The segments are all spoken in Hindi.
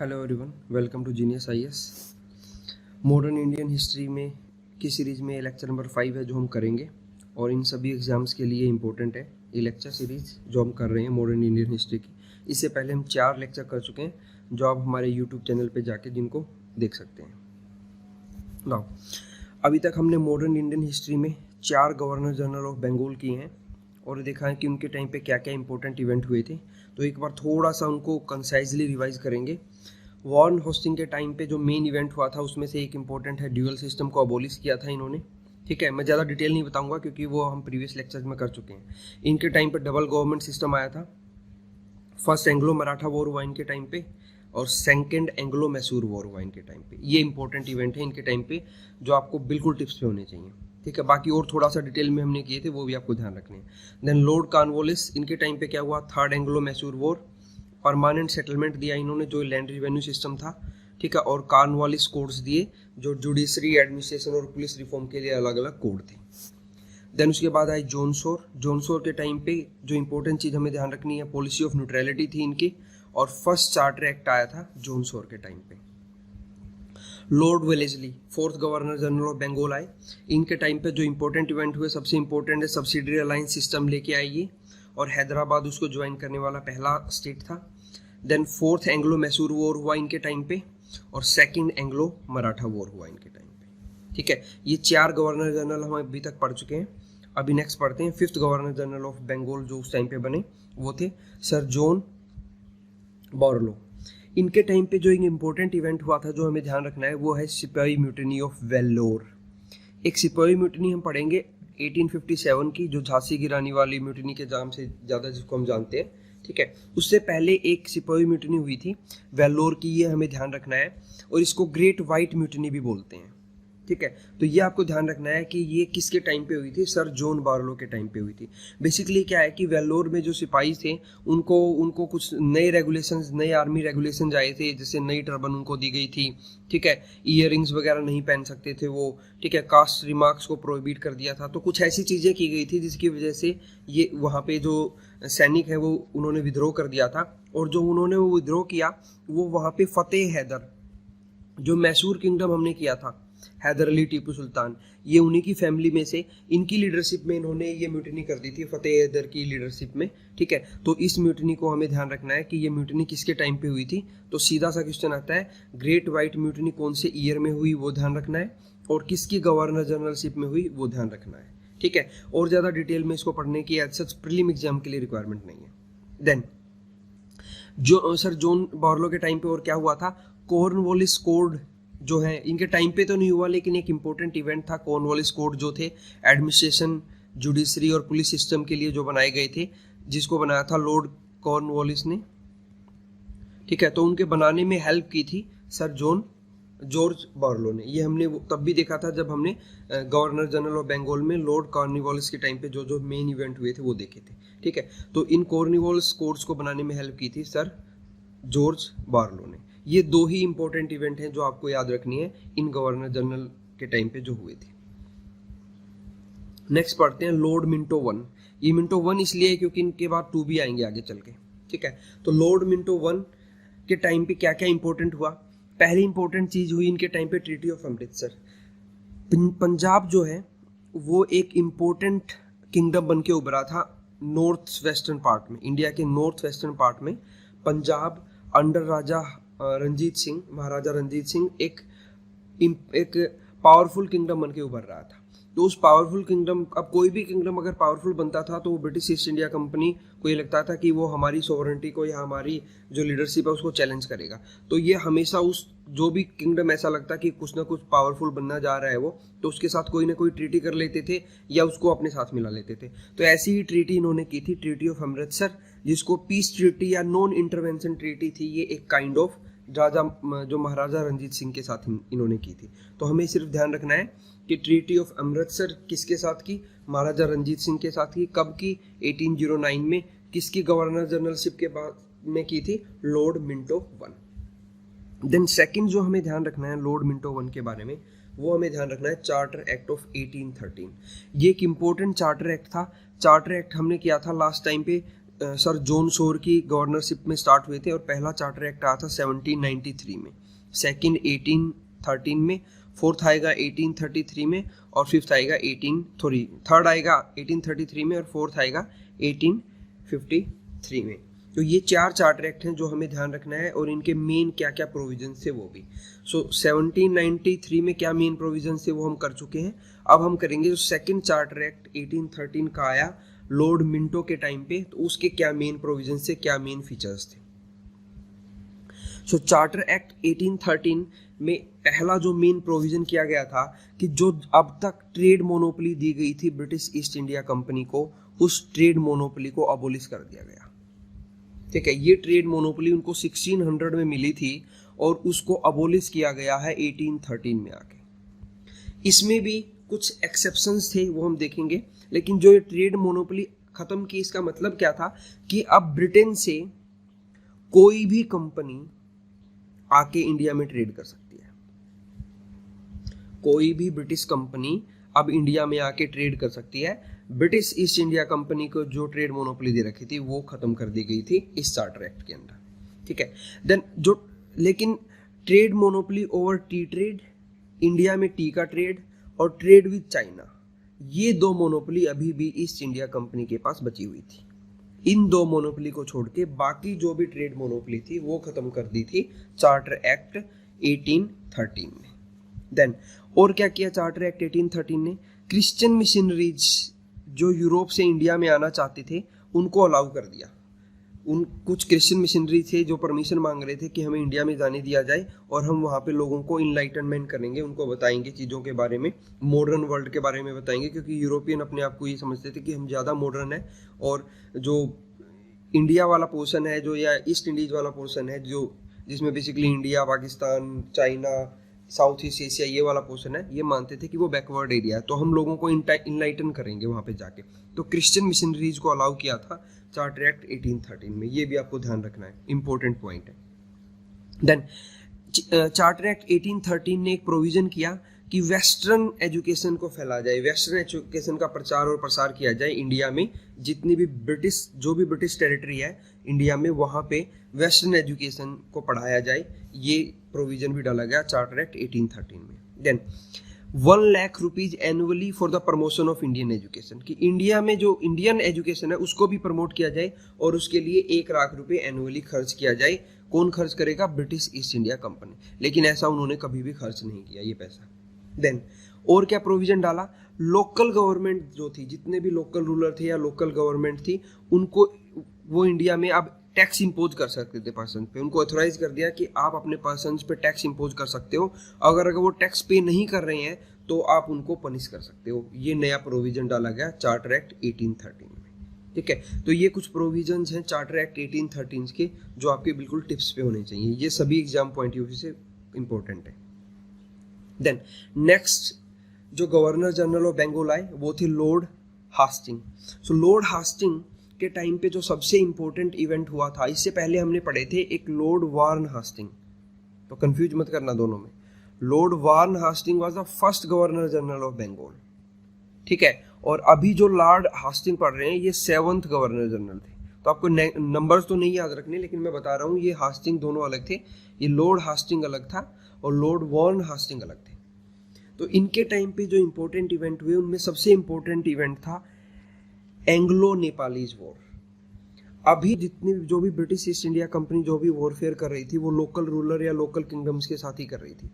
Hello everyone, welcome to Genius IAS. Modern Indian history में की सीरीज़ में लेक्चर नंबर 5 है जो हम करेंगे और इन सभी एग्जाम्स के लिए इम्पोर्टेंट है ये लेक्चर सीरीज़ जो हम कर रहे हैं मॉडर्न इंडियन हिस्ट्री की। इससे पहले हम 4 लेक्चर कर चुके हैं जो आप हमारे यूट्यूब चैनल पे जाके जिनको देख सकते हैं। नाउ अभी तक हमने मॉडर्न इंडियन हिस्ट्री में 4 गवर्नर जनरल ऑफ बंगाल किए हैं और देखा है कि उनके टाइम पे क्या क्या इंपॉर्टेंट इवेंट हुए थे। तो एक बार थोड़ा सा उनको कंसाइजली रिवाइज करेंगे। वॉर्न होस्टिंग के टाइम पे जो मेन इवेंट हुआ था उसमें से एक इम्पोर्टेंट है ड्यूअल सिस्टम को अबॉलिश किया था इन्होंने। ठीक है, मैं ज़्यादा डिटेल नहीं बताऊंगा क्योंकि वो हम प्रीवियस लेक्चर्स में कर चुके हैं। इनके टाइम पे डबल गवर्नमेंट सिस्टम आया था। फर्स्ट एंग्लो मराठा वॉर हुआ इनके टाइम पे और सेकेंड एंग्लो मैसूर वॉर हुआ इनके टाइम पे। ये इंपॉर्टेंट इवेंट है इनके टाइम पे जो आपको बिल्कुल टिप्स पे होने चाहिए। ठीक है, बाकी और थोड़ा सा डिटेल में हमने किए थे वो भी आपको ध्यान रखने हैं। देन लॉर्ड कॉर्नवालिस, इनके टाइम पे क्या हुआ, third Anglo Mysore war, permanent settlement दिया इन्होंने जो लैंड रिवेन्यू सिस्टम था। ठीक है, और कॉर्नवालिस कोड्स दिए जो जुडिशरी, एडमिनिस्ट्रेशन और पुलिस रिफॉर्म के लिए अलग अलग कोड थे। देन उसके बाद आई जोनसोर के टाइम पे जो इंपॉर्टेंट चीज़ हमें ध्यान रखनी है, पॉलिसी ऑफ न्यूट्रलिटी थी इनकी और फर्स्ट चार्टर एक्ट आया था जोनसोर के टाइम पे। Lord Wellesley, fourth governor general of Bengal आए। इनके टाइम पे जो इंपॉर्टेंट इवेंट हुए, सबसे इंपॉर्टेंट है सब्सिडरी अलायंस सिस्टम लेके आई ये और हैदराबाद उसको ज्वाइन करने वाला पहला स्टेट था। Then fourth Anglo Mysore war हुआ इनके टाइम पे और सेकंड एंग्लो मराठा वॉर हुआ इनके टाइम पे। ठीक है, ये 4 गवर्नर जनरल हम अभी तक पढ़ चुके हैं। अभी नेक्स्ट पढ़ते हैं fifth governor general of Bengal जो उस टाइम पे बने, वो थे सर जॉन बार्लो। इनके टाइम पे जो एक इम्पोर्टेंट इवेंट हुआ था जो हमें ध्यान रखना है वो है सिपाही म्यूटिनी ऑफ वेल्लोर। एक सिपाही म्यूटिनी हम पढ़ेंगे 1857 की, जो झांसी की रानी वाली म्यूटिनी के नाम से ज़्यादा जिसको हम जानते हैं। ठीक है, उससे पहले एक सिपाही म्यूटिनी हुई थी वेल्लोर की, ये हमें ध्यान रखना है और इसको ग्रेट वाइट म्यूटिनी भी बोलते हैं। ठीक है, तो ये आपको ध्यान रखना है कि ये किसके टाइम पे हुई थी, सर जॉन बार्लो के टाइम पे हुई थी। बेसिकली क्या है कि वेल्लोर में जो सिपाही थे उनको कुछ नए रेगुलेशंस, नए आर्मी रेगुलेशंस आए थे, जैसे नई टर्बन उनको दी गई थी। ठीक है, ईयरिंग्स वगैरह नहीं पहन सकते थे वो। ठीक है, कास्ट रिमार्क्स को प्रोहिबिट कर दिया था। तो कुछ ऐसी चीज़ें की गई थी जिसकी वजह से ये वहाँ पे जो सैनिक है वो उन्होंने विद्रोह कर दिया था और जो उन्होंने वो विद्रोह किया वो वहाँ पे फतेह हैदर, जो मैसूर किंगडम हमने किया था, हैदर अली टीपू सुल्तान, ये उन्हीं की फैमिली में से, इनकी लीडरशिप में इन्होंने ये म्यूटिनी कर दी थी, फतेह हैदर की लीडरशिप में। ठीक है, तो इस म्यूटिनी को हमें ध्यान रखना है कि ये म्यूटिनी किसके टाइम पे हुई थी। तो सीधा सा क्वेश्चन आता है, ग्रेट वाइट म्यूटिनी कौन से ईयर में हुई वो ध्यान रखना है और किसकी गवर्नर जनरलशिप में हुई वो ध्यान रखना है। ठीक है, और ज़्यादा डिटेल में इसको पढ़ने की एज सच प्रीलिम एग्जाम के लिए रिक्वायरमेंट नहीं है। देन जो सर जॉन बार्लो के टाइम पे और क्या हुआ था, कॉर्नवालिस कोड जो है इनके टाइम पे तो नहीं हुआ, लेकिन एक इंपॉर्टेंट इवेंट था। कॉर्नवालिस कोड जो थे एडमिनिस्ट्रेशन, जुडिशरी और पुलिस सिस्टम के लिए जो बनाए गए थे, जिसको बनाया था लॉर्ड कॉर्नवालिस ने। ठीक है, तो उनके बनाने में हेल्प की थी सर जॉर्ज बार्लो ने। ये हमने तब भी देखा था जब हमने गवर्नर जनरल ऑफ बंगाल में लॉर्ड कॉर्नवालिस के टाइम पे जो जो मेन इवेंट हुए थे वो देखे थे। ठीक है, तो इन कॉर्नवालिस कोड्स को बनाने में हेल्प की थी सर जॉर्ज बार्लो ने। ये 2 ही इंपॉर्टेंट इवेंट हैं जो आपको याद रखनी है इन गवर्नर जनरल के टाइम पे जो हुए थे। नेक्स्ट पढ़ते हैं लॉर्ड मिंटो 1। ये मिंटो 1 इसलिए क्योंकि इनके बाद 2 भी आएंगे आगे चल के। ठीक है, तो लॉर्ड मिंटो 1 के टाइम पे क्या क्या इंपॉर्टेंट हुआ। पहली इंपॉर्टेंट चीज हुई इनके टाइम पे ट्रीटी ऑफ अमृतसर। पंजाब जो है वो एक इम्पोर्टेंट किंगडम बन के उभरा था नॉर्थ वेस्टर्न पार्ट में, इंडिया के नॉर्थ वेस्टर्न पार्ट में। पंजाब अंडर महाराजा रंजीत सिंह एक पावरफुल किंगडम बन के उभर रहा था। तो उस पावरफुल किंगडम, अब कोई भी किंगडम अगर पावरफुल बनता था तो वो ब्रिटिश ईस्ट इंडिया कंपनी को ये लगता था कि वो हमारी सोवरेंटी को या हमारी जो लीडरशिप है उसको चैलेंज करेगा। तो ये हमेशा उस जो भी किंगडम ऐसा लगता कि कुछ ना कुछ पावरफुल बनना जा रहा है वो, तो उसके साथ कोई ना कोई ट्रीटी कर लेते थे या उसको अपने साथ मिला लेते थे। तो ऐसी ही ट्रीटी इन्होंने की थी, ट्रीटी ऑफ अमृतसर, जिसको पीस ट्रीटी या नॉन इंटरवेंशन ट्रीटी थी। ये एक काइंड ऑफ राजा जो महाराजा रंजीत सिंह के साथ इन्होंने की थी। तो हमें सिर्फ ध्यान रखना है कि ट्रीटी ऑफ अमृतसर किसके साथ की, महाराजा रंजीत सिंह के साथ की। कब की, 1809 में। किसकी गवर्नर जनरलशिप के बाद में की थी, लॉर्ड मिंटो 1। देन सेकंड जो हमें ध्यान रखना है लॉर्ड मिंटो 1 के बारे में, वो हमें ध्यान रखना है चार्टर एक्ट ऑफ 1813। ये एक इम्पोर्टेंट चार्टर एक्ट था। चार्टर एक्ट हमने किया था लास्ट टाइम पे सर जॉन शोर की गवर्नरशिप में स्टार्ट हुए थे और पहला चार्टर एक्ट आया था 1793 में, सेकंड 1813 में, फोर्थ आएगा 1833 में और फिफ्थ आएगा थर्ड आएगा 1833 में और फोर्थ आएगा 1853 में। तो ये 4 चार्टर एक्ट हैं जो हमें ध्यान रखना है और इनके मेन क्या क्या प्रोविजन थे वो भी। 1793 में क्या मेन प्रोविजन थे वो हम कर चुके हैं। अब हम करेंगे जो सेकंड चार्टर एक्ट 1813 का आया लॉर्ड मिंटो के टाइम पे, तो उसके क्या मेन प्रोविजन थे, क्या मेन फीचर्स थे। चार्टर एक्ट 1813 में पहला जो मेन प्रोविजन किया गया था कि जो अब तक ट्रेड मोनोपोली दी गई थी ब्रिटिश ईस्ट इंडिया कंपनी को, उस ट्रेड मोनोपोली को अबोलिश कर दिया गया। ठीक है, ये ट्रेड मोनोपोली उनको 1600 में मिली थी और उसको अबोलिश किया गया है 1813 में आके। इसमें भी कुछ एक्सेप्शंस थे वो हम देखेंगे, लेकिन जो ये ट्रेड मोनोपोली खत्म की इसका मतलब क्या था कि अब ब्रिटेन से कोई भी कंपनी आके इंडिया में ट्रेड कर सकती है। कोई भी ब्रिटिश कंपनी अब इंडिया में आके ट्रेड कर सकती है। ब्रिटिश ईस्ट इंडिया कंपनी को जो ट्रेड मोनोपोली दे रखी थी वो खत्म कर दी गई थी इस चार्टर एक्ट के अंदर। ठीक है, देन लेकिन trade monopoly over T trade, India में टी का ट्रेड और ट्रेड विद चाइना, ये 2 मोनोपोली अभी भी ईस्ट इंडिया कंपनी के पास बची हुई थी। इन 2 मोनोपोली को छोड़ के बाकी जो भी ट्रेड मोनोपोली थी वो खत्म कर दी थी चार्टर एक्ट 1813 में। देन और क्या किया चार्टर एक्ट 1813 ने, क्रिश्चियन मिशनरीज जो यूरोप से इंडिया में आना चाहते थे उनको अलाउ कर दिया। उन कुछ क्रिश्चियन मिशनरी थे जो परमिशन मांग रहे थे कि हमें इंडिया में जाने दिया जाए और हम वहाँ पे लोगों को इनलाइटनमेंट करेंगे, उनको बताएंगे चीज़ों के बारे में, मॉडर्न वर्ल्ड के बारे में बताएंगे, क्योंकि यूरोपियन अपने आप को ये समझते थे कि हम ज़्यादा मॉडर्न है और जो इंडिया वाला पोर्शन है जो या ईस्ट इंडीज वाला पोर्शन है जो जिसमें basically India, Pakistan, China, south east Asia ये वाला पोर्शन है, ये मानते थे कि वो बैकवर्ड एरिया है, तो हम लोगों को इनलाइटन करेंगे वहाँ पे जाके। तो क्रिश्चियन मिशनरीज को अलाउ किया था चार्टर एक्ट 1813 में, ये भी आपको ध्यान रखना है, इंपॉर्टेंट पॉइंट है। देन चार्टर एक्ट 1813 ने एक प्रोविजन किया कि वेस्टर्न एजुकेशन को फैला जाए, वेस्टर्न एजुकेशन का प्रचार और प्रसार किया जाए इंडिया में, जितनी भी ब्रिटिश टेरिटरी है इंडिया में वहाँ पे वेस्टर्न एजुकेशन को पढ़ाया जाए, ये प्रोविजन भी डाला गया चार्टर एक्ट 1813 में। Then 1 lakh rupees annually for the promotion of Indian education, कि इंडिया में जो इंडियन एजुकेशन है उसको भी प्रमोट किया जाए और उसके लिए 1 लाख रुपए एनुअली खर्च किया जाए। कौन खर्च करेगा? ब्रिटिश ईस्ट इंडिया कंपनी, लेकिन ऐसा उन्होंने कभी भी खर्च नहीं किया ये पैसा। देन और क्या प्रोविजन डाला, लोकल गवर्नमेंट जो थी, जितने भी लोकल रूलर थे या लोकल गवर्नमेंट थी, उनको वो इंडिया में अब टैक्स इंपोज कर सकते थे पर्सन पे, उनको ऑथोराइज कर दिया कि आप अपने पर्सन पे टैक्स इंपोज कर सकते हो, अगर वो टैक्स पे नहीं कर रहे हैं तो आप उनको पनिश कर सकते हो। ये नया प्रोविजन डाला गया चार्टर एक्ट 1813 में। ठीक है, तो ये कुछ प्रोविजंस हैं चार्टर एक्ट 1813 के जो आपके बिल्कुल टिप्स पे होने चाहिए, ये सभी एग्जाम पॉइंट ऑफ व्यू से इंपॉर्टेंट है। देन नेक्स्ट जो गवर्नर जनरल ऑफ बंगाल आए वो थे लॉर्ड हास्टिंग। सो लॉर्ड हास्टिंग के टाइम पे जो सबसे इंपॉर्टेंट इवेंट हुआ था, इससे पहले हमने पढ़े थे एक लॉर्ड वार्न हास्टिंग, तो कंफ्यूज मत करना दोनों में। Lord Warren Hastings was the first governor general of Bengal. ठीक है, और अभी जो लॉर्ड हास्टिंग पढ़ रहे हैं ये 7th गवर्नर जनरल थे। तो आपको नंबर्स तो नहीं याद रखने, लेकिन मैं बता रहा हूँ ये हास्टिंग दोनों अलग थे, ये लॉर्ड हास्टिंग अलग था और लॉर्ड वार्न हास्टिंग अलग थे। तो इनके टाइम पे जो इंपॉर्टेंट इवेंट हुए उनमें सबसे इंपॉर्टेंट इवेंट था एंग्लो नेपालीज वॉर। अभी जितनी जो भी ब्रिटिश ईस्ट इंडिया कंपनी जो भी वॉरफेयर कर रही थी वो लोकल रूलर या लोकल किंगडम्स के साथ ही कर रही थी।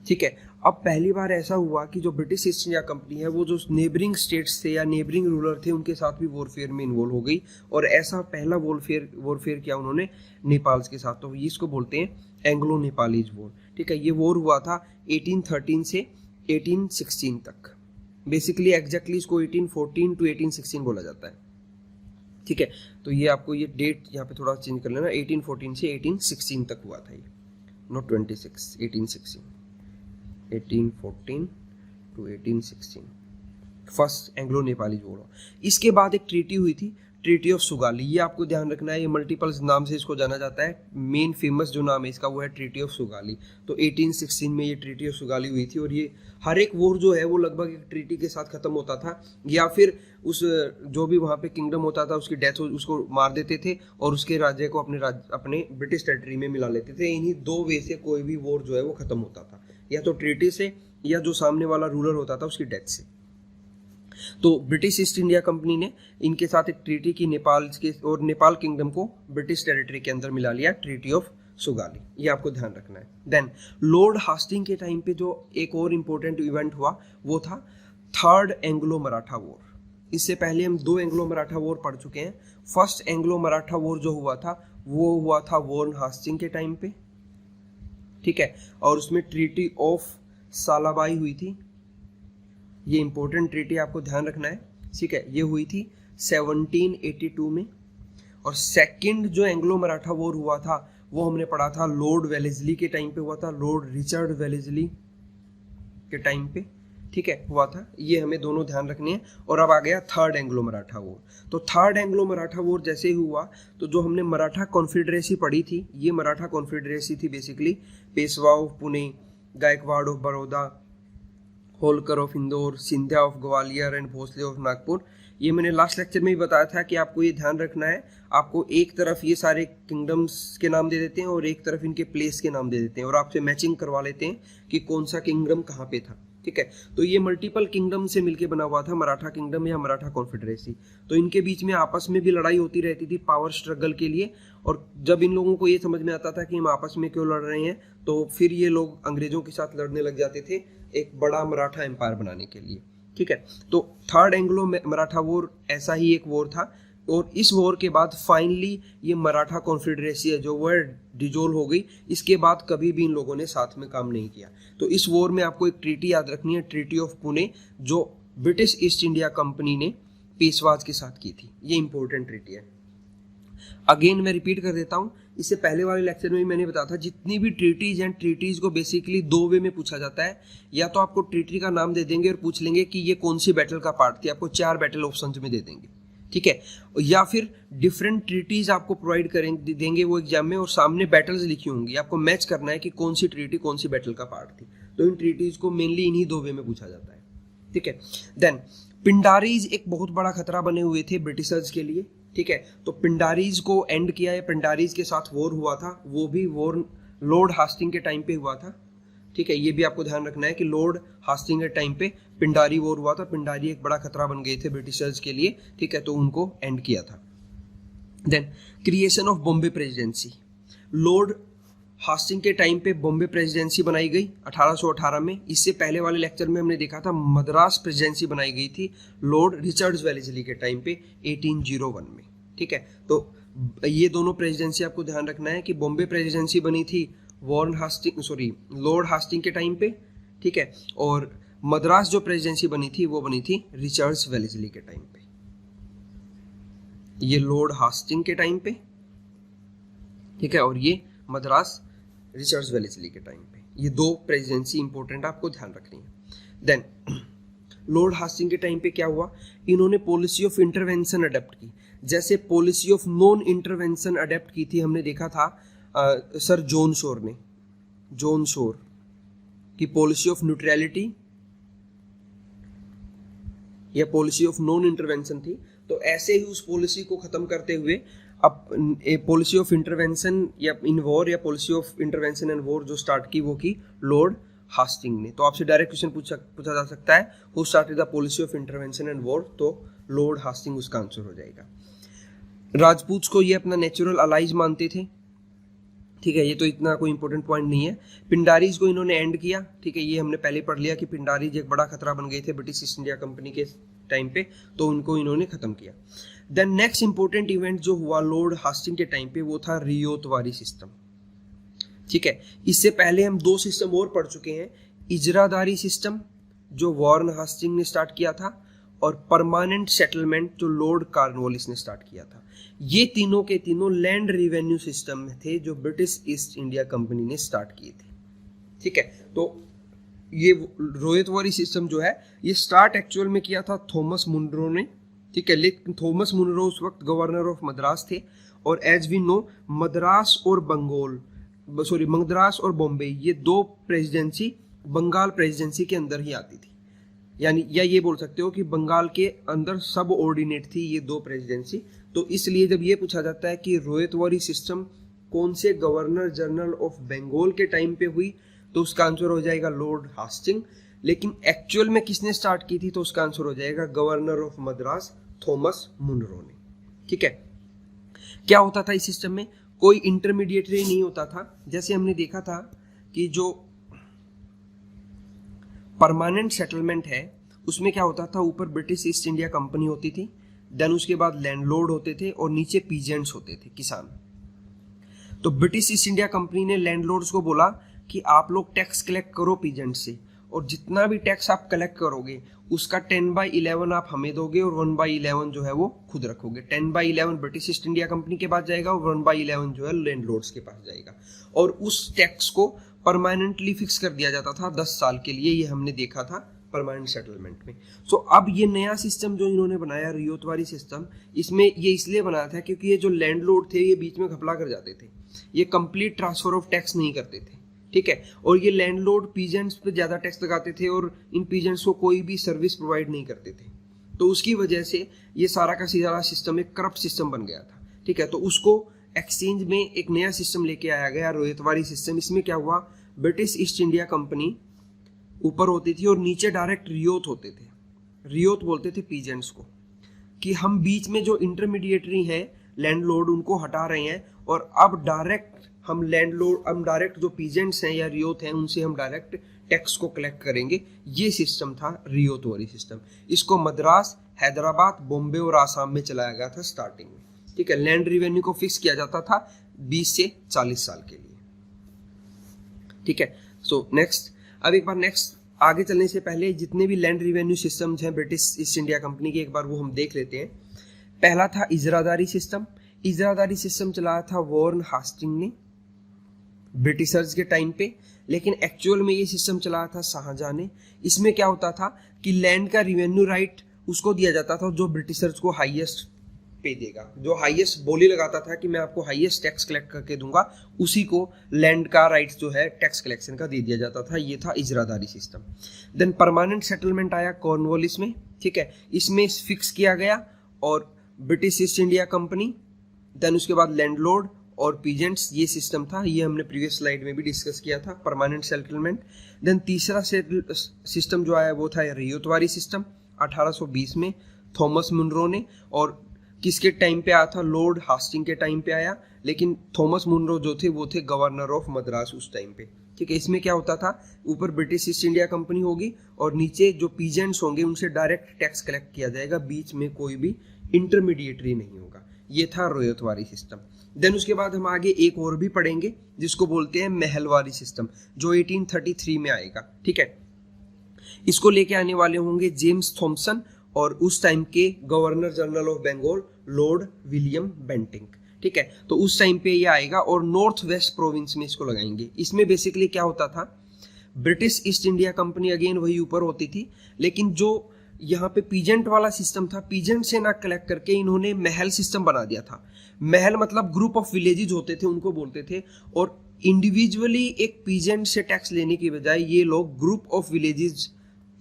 ठीक है, अब पहली बार ऐसा हुआ कि जो ब्रिटिश ईस्ट इंडिया कंपनी है वो जो नेबरिंग स्टेट्स थे या नेबरिंग रूलर थे उनके साथ भी वॉरफेयर में इन्वॉल्व हो गई, और ऐसा पहला वॉरफेयर किया उन्होंने नेपाल के साथ, तो इसको बोलते हैं एंग्लो नेपालीज वॉर। ठीक है, ये वॉर हुआ था 1813 से 1816 तक, बेसिकली एग्जैक्टली इसको 1814 टू 1816 बोला जाता है। ठीक है, तो ये आपको ये डेट यहाँ पे थोड़ा चेंज कर लेना, 1814 से 1816 तक हुआ था ये, not 26, 1816, 1814 to 1816 first Anglo Nepali war. इसके बाद एक ट्रीटी हुई थी, ट्रीटी ऑफ सुगाली, ये आपको ध्यान रखना है, ये मल्टीपल नाम से इसको जाना जाता है, मेन फेमस जो नाम है इसका वो है ट्रीटी ऑफ सुगाली। तो 1816 में ये ट्रीटी ऑफ सुगाली हुई थी और ये हर एक वॉर जो है वो लगभग एक ट्रीटी के साथ खत्म होता था, या फिर उस जो भी वहाँ पे किंगडम होता था उसकी डेथ उसको मार देते थे और उसके राज्य को अपने ब्रिटिश टेरिटरी में मिला लेते थे। इन्हीं दो वे से कोई भी वॉर जो है वो खत्म होता था, या तो ट्रीटी से या जो सामने वाला रूलर होता था उसकी डेथ से। तो ब्रिटिश ईस्ट इंडिया कंपनी ने इनके साथ एक ट्रीटी की नेपाल के, और नेपाल किंगडम को ब्रिटिश टेरिटरी के अंदर मिला लिया, ट्रीटी ऑफ सुगाली, ये आपको ध्यान रखना है। देन लॉर्ड हास्टिंग के टाइम पे जो एक और इम्पोर्टेंट इवेंट हुआ वो था थर्ड एंग्लो मराठा वॉर। इससे पहले हम 2 एंग्लो मराठा वॉर पढ़ चुके हैं। फर्स्ट एंग्लो मराठा वॉर जो हुआ था वो हुआ था वॉरेन हास्टिंग के टाइम पे, ठीक है, और उसमें ट्रीटी ऑफ सालाबाई हुई थी। ये इंपॉर्टेंट ट्रीटी आपको ध्यान रखना है, ठीक है, ये हुई थी 1782 में। और सेकंड जो एंग्लो मराठा वॉर हुआ था वो हमने पढ़ा था लॉर्ड वेलेस्ली के टाइम पे हुआ था, लॉर्ड रिचर्ड वेलेस्ली के टाइम पे, ठीक है, हुआ था। ये हमें दोनों ध्यान रखने हैं। और अब आ गया थर्ड एंग्लो मराठा वॉर। तो थर्ड एंग्लो मराठा वॉर जैसे ही हुआ तो जो हमने मराठा कॉन्फेडरेसी पढ़ी थी, ये मराठा कॉन्फेडरेसी थी basically Peshwa of Pune, Gaikwad of Baroda, Holkar of Indore, Scindia of Gwalior and Bhosle of Nagpur. ये मैंने लास्ट लेक्चर में भी बताया था कि आपको ये ध्यान रखना है, आपको एक तरफ ये सारे किंगडम्स के नाम दे देते हैं और एक तरफ इनके प्लेस के नाम दे देते हैं और आपसे मैचिंग करवा लेते हैं कि कौन सा किंगडम कहाँ पे था, ठीक है। तो ये मल्टीपल किंगडम से मिलके बना हुआ था मराठा किंगडम या मराठा कॉन्फेडरेसी। तो इनके बीच में आपस में भी लड़ाई होती रहती थी पावर स्ट्रगल के लिए, और जब इन लोगों को ये समझ में आता था कि हम आपस में क्यों लड़ रहे हैं तो फिर ये लोग अंग्रेजों के साथ लड़ने लग जाते थे एक बड़ा मराठा एम्पायर बनाने के लिए, ठीक है। तो थर्ड एंग्लो मराठा वॉर ऐसा ही एक वॉर था, और इस वॉर के बाद फाइनली ये मराठा कॉन्फेडरेसी है जो वो डिजोल्व हो गई। इसके बाद कभी भी इन लोगों ने साथ में काम नहीं किया। तो इस वॉर में आपको एक ट्रीटी याद रखनी है, ट्रीटी ऑफ पुणे, जो ब्रिटिश ईस्ट इंडिया कंपनी ने पेशवाज के साथ की थी। ये इंपॉर्टेंट ट्रीटी है। अगेन मैं रिपीट कर देता हूँ, इससे पहले वाले लेक्चर में भी मैंने बताया था जितनी भी ट्रीटीज हैं, ट्रीटीज को बेसिकली 2 वे में पूछा जाता है। या तो आपको ट्रीटी का नाम दे देंगे और पूछ लेंगे कि ये कौन सी बैटल का पार्ट थी, आपको 4 बैटल ऑप्शंस में दे देंगे, ठीक है। या फिर डिफरेंट ट्रीटीज आपको प्रोवाइड करेंगे, देंगे वो एग्जाम में, और सामने बैटल्स लिखी होंगी, आपको मैच करना है कि कौन सी ट्रीटी कौन सी बैटल का पार्ट थी। तो इन ट्रीटीज को मेनली इन्हीं 2 वे में पूछा जाता है, ठीक है। देन पिंडारीज एक बहुत बड़ा खतरा बने हुए थे ब्रिटिशर्स के लिए, ठीक है। तो पिंडारीज को एंड किया है, पिंडारीज के साथ वॉर हुआ था, वो भी वॉर लॉर्ड हास्टिंग के टाइम पे हुआ था, ठीक है। ये भी आपको ध्यान रखना है कि लॉर्ड हास्टिंग के टाइम पे पिंडारी वॉर हुआ था। पिंडारी एक बड़ा खतरा बन गए थे ब्रिटिशर्स के लिए, ठीक है, तो उनको एंड किया था। Then creation of Bombay presidency, Lord Hastings के टाइम पे बॉम्बे प्रेसिडेंसी बनाई गई 1818 में। इससे पहले वाले लेक्चर में हमने देखा था मद्रास प्रेसिडेंसी बनाई गई थी लॉर्ड रिचर्ड वेलेस्ली के टाइम पे 1801 में, ठीक है। तो ये दोनों प्रेसिडेंसी आपको ध्यान रखना है कि बॉम्बे प्रेसिडेंसी बनी थी लॉर्ड हास्टिंग के टाइम पे, ठीक है, और मद्रास जो प्रेसिडेंसी बनी थी वो बनी थी रिचर्ड वेलेस्ली के टाइम पे। ये लॉर्ड हास्टिंग के टाइम पे, ठीक है, और ये मद्रास रिचर्ड वेलेस्ली के टाइम पे। ये 2 प्रेसिडेंसी इंपॉर्टेंट आपको ध्यान रखनी है। देन लॉर्ड हास्टिंग के टाइम पे क्या हुआ, इन्होंने पॉलिसी ऑफ इंटरवेंशन अडेप्ट की। जैसे policy of non intervention adapt की थी, हमने देखा था सर जॉन शोर की पॉलिसी ऑफ न्यूट्रलिटी या पॉलिसी ऑफ नॉन इंटरवेंशन थी। तो ऐसे ही उस पॉलिसी को खत्म करते हुए अब पॉलिसी ऑफ इंटरवेंशन या इन वॉर या policy of intervention and war जो स्टार्ट की वो की लॉर्ड हास्टिंग ने। तो आपसे डायरेक्ट क्वेश्चन पूछा जा सकता है who started the policy of intervention and war, तो लॉर्ड हास्टिंग उसका आंसर हो जाएगा। राजपूत को ये अपना नेचुरल अलाइज मानते थे, ठीक है, ये तो इतना कोई इंपॉर्टेंट पॉइंट नहीं है। पिंडारीज को इन्होंने एंड किया, ठीक है, ये हमने पहले पढ़ लिया कि पिंडारीज एक बड़ा खतरा बन गए थे ब्रिटिश ईस्ट इंडिया कंपनी के टाइम पे, तो उनको इन्होंने खत्म किया। देन नेक्स्ट इंपॉर्टेंट इवेंट जो हुआ लॉर्ड हास्टिंग के टाइम पे वो था रियोतवारी सिस्टम, ठीक है। इससे पहले हम 2 सिस्टम और पढ़ चुके हैं, इजरादारी सिस्टम जो वॉरेन हास्टिंग ने स्टार्ट किया था, और परमानेंट सेटलमेंट जो लॉर्ड कॉर्नवालिस ने स्टार्ट किया था। ये तीनों के तीनों लैंड रिवेन्यू सिस्टम थे जो ब्रिटिश ईस्ट इंडिया कंपनी ने स्टार्ट किए थे, ठीक है। तो ये रोयतवारी सिस्टम जो है ये स्टार्ट एक्चुअल में किया था थॉमस मुनरो ने, ठीक है, लेकिन थॉमस मुनरो उस वक्त गवर्नर ऑफ मद्रास थे, और एज वी नो मद्रास और मद्रास और बॉम्बे ये दो प्रेसिडेंसी बंगाल प्रेसिडेंसी के अंदर ही आती थी, यानी या ये बोल सकते हो कि बंगाल के अंदर सब ऑर्डिनेट थी ये दो प्रेसिडेंसी। तो इसलिए जब ये पूछा जाता है कि रोयतवारी सिस्टम कौन से गवर्नर जनरल ऑफ बंगाल के टाइम पे हुई, तो उसका आंसर हो जाएगा लॉर्ड हास्टिंग। लेकिन एक्चुअल में किसने स्टार्ट की थी, तो उसका आंसर हो जाएगा governor of Madras Thomas Munro ने। ठीक है, क्या होता था इस सिस्टम में, कोई इंटरमीडिएटरी नहीं होता था। जैसे हमने देखा था कि जो परमानेंट सेटलमेंट है उसमें क्या होता था, ऊपर ब्रिटिश ईस्ट इंडिया कंपनी होती थी, देन उसके बाद लैंडलॉर्ड होते थे और नीचे पीजेंट्स होते थे, किसान। तो ब्रिटिश ईस्ट इंडिया कंपनी ने लैंडलॉर्ड्स को बोला कि आप लोग टैक्स कलेक्ट करो पीजेंट से, और जितना भी टैक्स आप कलेक्ट करोगे उसका 10/11 आप हमें दोगे और 1/11 जो है वो खुद रखोगे। 10/11 ब्रिटिश ईस्ट इंडिया कंपनी के पास जाएगा और 1/11 जो है लैंडलॉर्ड्स के पास जाएगा, और उस टैक्स को परमानेंटली फिक्स कर दिया जाता था 10 साल के लिए। ये हमने देखा था परमानेंट सेटलमेंट में। सो अब ये नया सिस्टम जो इन्होंने बनाया रियोतवारी सिस्टम, इसमें ये इसलिए बनाया था क्योंकि ये जो लैंडलॉर्ड थे ये बीच में घपला कर जाते थे, ये कंप्लीट ट्रांसफर ऑफ टैक्स नहीं करते थे। ठीक है, और ये लैंडलॉर्ड पीजेंट्स पे ज्यादा टैक्स लगाते थे और इन पीजेंट्स को कोई भी सर्विस प्रोवाइड नहीं करते थे, तो उसकी वजह से ये सारा का सारा सिस्टम एक करप्ट सिस्टम बन गया था। ठीक है, तो उसको एक्सचेंज में एक नया सिस्टम लेके आया गया रोयतवारी सिस्टम। इसमें क्या हुआ, ब्रिटिश ईस्ट इंडिया कंपनी ऊपर होती थी और नीचे डायरेक्ट रियोत होते थे। रियोत बोलते थे पीजेंट्स को, कि हम बीच में जो इंटरमीडिएटरी हैं लैंडलॉर्ड उनको हटा रहे हैं, और अब डायरेक्ट हम डायरेक्ट जो पीजेंट्स हैं या रियोत हैं उनसे हम डायरेक्ट टैक्स को कलेक्ट करेंगे। ये सिस्टम था रियोतवारी सिस्टम। इसको मद्रास, हैदराबाद, बॉम्बे और आसाम में चलाया गया था स्टार्टिंग में। ठीक है, लैंड रिवेन्यू को फिक्स किया जाता था 20 से 40 साल के लिए। ठीक है, सो नेक्स्ट, अब एक बार नेक्स्ट आगे चलने से पहले जितने भी लैंड रिवेन्यू सिस्टम्स हैं ब्रिटिश ईस्ट इंडिया कंपनी के, एक बार वो हम देख लेते हैं। पहला था इजरादारी सिस्टम। इजरादारी सिस्टम चलाया था वॉरेन हास्टिंग ने ब्रिटिशर्स के टाइम पे, लेकिन एक्चुअल में ये सिस्टम चलाया था शाहजहां ने। इसमें क्या होता था कि लैंड का रिवेन्यू राइट उसको दिया जाता था जो ब्रिटिशर्स को हाईएस्ट पे देगा, जो हाईएस्ट बोली लगाता था कि मैं आपको हाईएस्ट टैक्स कलेक्ट करके दूंगा, उसी को लैंड का राइट जो है टैक्स कलेक्शन का दे दिया जाता था। ये था इजरादारी सिस्टम। देन परमानेंट सेटलमेंट आया कॉर्नवालिस में। ठीक है, इसमें फिक्स किया गया और British East India Company, then उसके बाद लैंडलॉर्ड और पीजेंट्स, ये सिस्टम था। ये हमने प्रीवियस स्लाइड में भी डिस्कस किया था, परमानेंट सेटलमेंट। देन तीसरा सिस्टम जो आया वो था रियोतवारी सिस्टम 1820 में थॉमस मुनरो ने, और किसके टाइम पे आया था, लॉर्ड हास्टिंग के टाइम पे आया, लेकिन थॉमस मुनरो जो थे वो थे गवर्नर ऑफ मद्रास उस टाइम पे। ठीक है, इसमें क्या होता था, ऊपर ब्रिटिश ईस्ट इंडिया कंपनी होगी और नीचे जो पीजेंट्स होंगे उनसे डायरेक्ट टैक्स कलेक्ट किया जाएगा, बीच में कोई भी इंटरमीडिएटरी नहीं होगा। ये था रोयतवारी सिस्टम। देन उसके बाद हम आगे एक और भी पढ़ेंगे जिसको बोलते हैं महलवारी सिस्टम, जो 1833 में आएगा। ठीक है, इसको लेके आने वाले होंगे जेम्स थॉमसन और उस टाइम के governor general of Bengal Lord William Bentinck. ठीक है, तो उस टाइम पे ये आएगा और नॉर्थ वेस्ट प्रोविंस में इसको लगाएंगे। इसमें बेसिकली क्या होता था, British East India company again वही ऊपर होती थी, लेकिन जो यहाँ पे पीजेंट वाला सिस्टम था, पीजेंट से ना कलेक्ट करके इन्होंने महल सिस्टम बना दिया था। महल मतलब ग्रुप ऑफ विलेजेस होते थे उनको बोलते थे, और इंडिविजुअली एक पीजेंट से टैक्स लेने की बजाय ये लोग ग्रुप ऑफ विलेजेस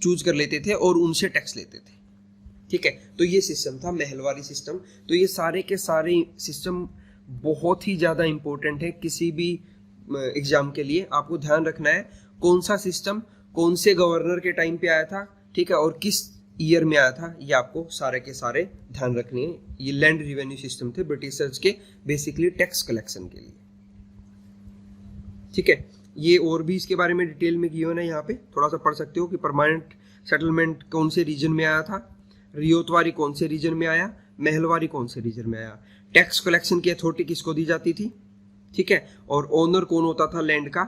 चूज कर लेते थे और उनसे टैक्स लेते थे। ठीक है, तो ये सिस्टम था महलवारी सिस्टम। तो ये सारे के सारे सिस्टम बहुत ही ज़्यादा इंपॉर्टेंट है किसी भी एग्जाम के लिए। आपको ध्यान रखना है कौन सा सिस्टम कौन से गवर्नर के टाइम पे आया था, ठीक है, और किस ईयर में आया था, ये आपको सारे के सारे ध्यान रखने हैं। ये लैंड रिवेन्यू सिस्टम थे ब्रिटिशर्स के, बेसिकली टैक्स कलेक्शन के लिए। ठीक है, ये और भी इसके बारे में डिटेल में गिवन है, यहाँ पे थोड़ा सा पढ़ सकते हो कि परमानेंट सेटलमेंट कौन से रीजन में आया था, रियोतवारी कौन से रीजन में आया, महलवारी कौन से रीजन में आया, टैक्स कलेक्शन की अथॉरिटी किसको दी जाती थी, ठीक है, और ओनर कौन होता था लैंड का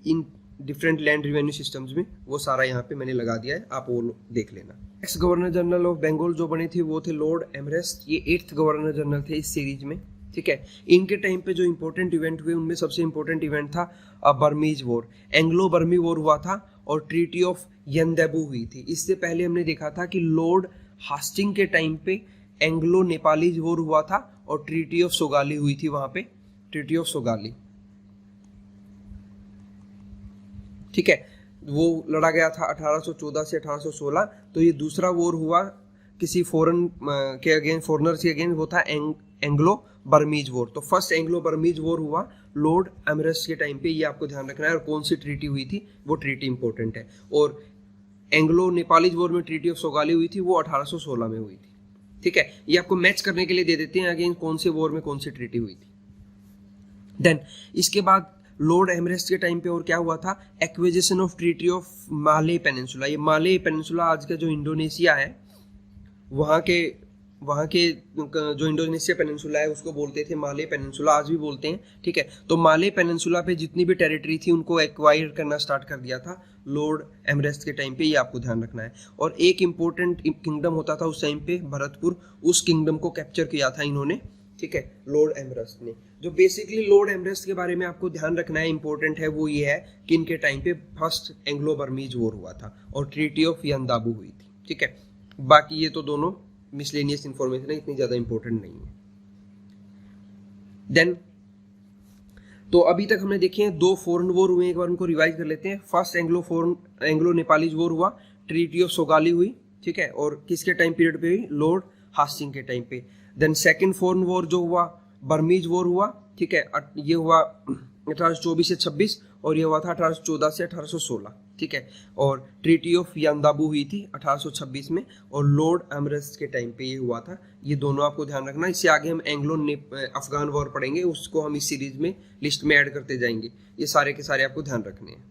in different land revenue systems में, वो सारा यहाँ पे मैंने लगा दिया है, आप वो देख लेना। Ex governor general of Bengal जो बने थे वो थे लॉर्ड एमरेस्ट, ये 8th गवर्नर जनरल थे इस सीरीज में। ठीक है, इनके टाइम पे जो इंपॉर्टेंट इवेंट हुए उनमें सबसे इंपॉर्टेंट इवेंट था बर्मीज वॉर, एंग्लो बर्मी वॉर हुआ था और ट्रीटी ऑफ यंदेबू हुई थी। इससे पहले हमने देखा था कि लॉर्ड हास्टिंग के टाइम पे एंग्लो नेपालीज वॉर हुआ था और ट्रीटी ऑफ सोगाली हुई थी वहां पे, ट्रीटी ऑफ सोगाली, ठीक है। वो लड़ा गया था 1814 से 1816। तो ये दूसरा वॉर हुआ किसी फॉरेन के अगेंस्ट, फॉरनर के अगेंस्ट, वो था एंग्लो बर्मीज वॉर। तो फर्स्ट एंग्लो बर्मीज वॉर हुआ लॉर्ड एमरेस्ट के टाइम पे, ये आपको ध्यान रखना है। और कौन सी ट्रीटी हुई थी, वो ट्रीटी इंपॉर्टेंट है। और एंग्लो नेपालीज वॉर में ट्रीटी ऑफ सोगाली हुई थी, वो 1816 में हुई थी, ठीक है। ये आपको मैच करने के लिए दे देते हैं अगेंस्ट कौन से वॉर में कौन सी ट्रीटी हुई थी। देन इसके बाद लॉर्ड एमरेस्ट के टाइम पे और क्या हुआ था, acquisition of treaty of Male peninsula. ये माले पेनिनसुला आज का जो इंडोनेशिया है, वहाँ के जो इंडोनेशिया पेनिनसुला है उसको बोलते थे माले पेनिनसुला, आज भी बोलते हैं, ठीक है। तो माले पेनिनसुला पे जितनी भी टेरिटरी थी उनको एक्वायर करना स्टार्ट कर दिया था लॉर्ड एमरेस्ट के टाइम पे, ये आपको ध्यान रखना है। और एक इंपॉर्टेंट किंगडम होता था उस टाइम पे भरतपुर, उस किंगडम को कैप्चर किया था इन्होंने, ठीक है, लॉर्ड एमरेस्ट ने। जो बेसिकली लॉर्ड एमरेस्ट के बारे में आपको ध्यान रखना है, इंपॉर्टेंट है, वो ये है कि इनके टाइम पे फर्स्ट एंग्लो बर्मीज वॉर हुआ था और ट्रीटी ऑफ यंदाबू हुई थी, ठीक है। बाकी ये तो दोनों मिसलेनियस इंफॉर्मेशन है, इतनी ज्यादा इंपॉर्टेंट नहीं है। देन तो अभी तक हमने देखे हैं 2 फॉरेन वॉर हुए, एक बार उनको रिवाइज कर लेते हैं। फर्स्ट एंग्लो नेपालीज वॉर हुआ, ट्रीटी ऑफ सोगाली हुई, ठीक है, और किसके टाइम पीरियड पे हुई, लॉर्ड हास्टिंग के टाइम पे। देन सेकंड फॉरेन वॉर जो हुआ बर्मीज वॉर हुआ, ठीक है, ये हुआ 1824 से 26 और ये हुआ था 1814 से 1816, ठीक है। और ट्रीटी ऑफ यंदाबू हुई थी 1826 में और लॉर्ड एमरेस्ट के टाइम पे ये हुआ था। ये दोनों आपको ध्यान रखना। इससे आगे हम एंग्लो अफगान वॉर पढ़ेंगे, उसको हम इस सीरीज में लिस्ट में ऐड करते जाएंगे। ये सारे के सारे आपको ध्यान रखने हैं,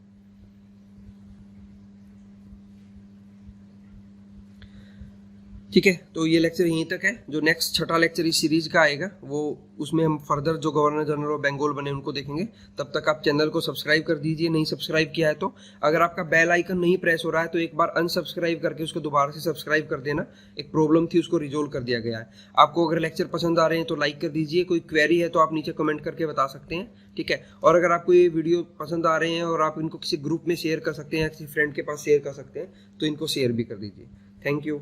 ठीक है। तो ये लेक्चर यहीं तक है। जो नेक्स्ट छठा लेक्चर इस सीरीज का आएगा वो, उसमें हम फर्दर जो गवर्नर जनरल ऑफ बंगाल बने उनको देखेंगे। तब तक आप चैनल को सब्सक्राइब कर दीजिए, नहीं सब्सक्राइब किया है तो। अगर आपका बेल आइकन नहीं प्रेस हो रहा है तो एक बार अनसब्सक्राइब करके उसको दोबारा से सब्सक्राइब कर देना। एक प्रॉब्लम थी, उसको रिजोल्व कर दिया गया है। आपको अगर लेक्चर पसंद आ रहे हैं तो लाइक कर दीजिए, कोई क्वेरी है तो आप नीचे कमेंट करके बता सकते हैं, ठीक है। और अगर आपको ये वीडियो पसंद आ रहे हैं और आप इनको किसी ग्रुप में शेयर कर सकते हैं, किसी फ्रेंड के पास शेयर कर सकते हैं, तो इनको शेयर भी कर दीजिए। Thank you.